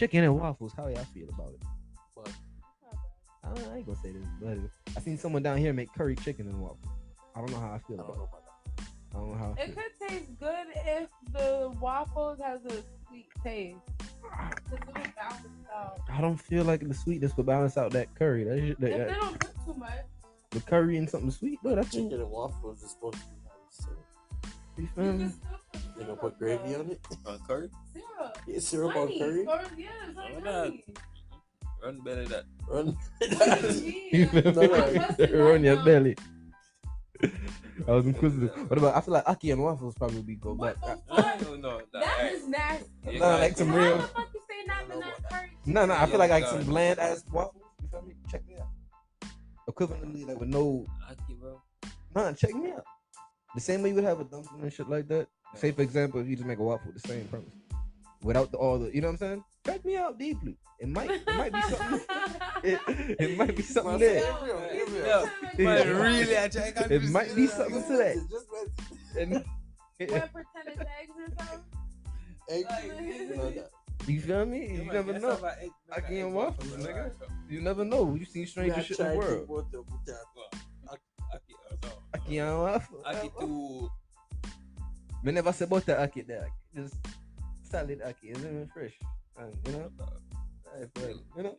Chicken and waffles. How y'all feel about it? But I ain't gonna say this, but I seen someone down here make curry chicken and waffles. I don't know how I feel I don't about know it. about that. I don't know how I It feel. could taste good if the waffles has a sweet taste. Because it would balance out. I don't feel like the sweetness will balance out that curry. If they don't put too much. The curry and something sweet, but that's Chicken and waffles is supposed to be nice. So you You feel can me? still put they gonna syrup, put gravy though. on it. Curry? Syrup. Yeah, syrup on Honey. curry. Or, yeah, it's like Oh, that- honey. Run better that. Run. You feel No, me? no. Run your belly. I was inquisitive. What about? I feel like Aki and waffles probably be go back. What the I fuck? don't know. That is nasty. You No, guys- like some How real. the fuck you say not the nut curry? No, I feel like Yeah, some bland ass waffles. You feel me? Check me out. Equivalently, like with no. Aki, bro. Nah, check me out. The same way you would have a dumpling and shit like that. Say for example, if you just make a waffle with the same premise, without all the, you know what I'm saying? Check me out deeply. It might be something. It might be something there. Yeah, but really, It might be something to that. And, What, pretend it's eggs or something? Egg. you feel me? You never know. Aki and waffles, nigga. You never know. You seen stranger shit in the world. Aki and waffles. Aki tu. Whenever I say butter Aki there, just solid Aki, it's even fresh. And, you know, you know.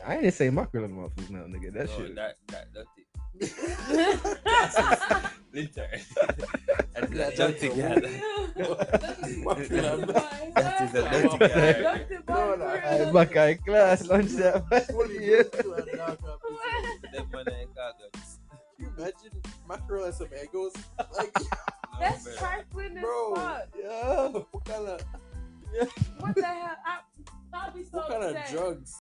I ain't say mackerel and waffles now, nigga. That shit. That dirty. Literally. That's dirty, girl. That is a dirty guy. I back I class lunch that. Them man ain't got guts. Can you imagine mackerel and some egos? Like, That's man. trifling as bro, fuck. yeah. What kind of What the hell? I'll be so what kind of upset. drugs?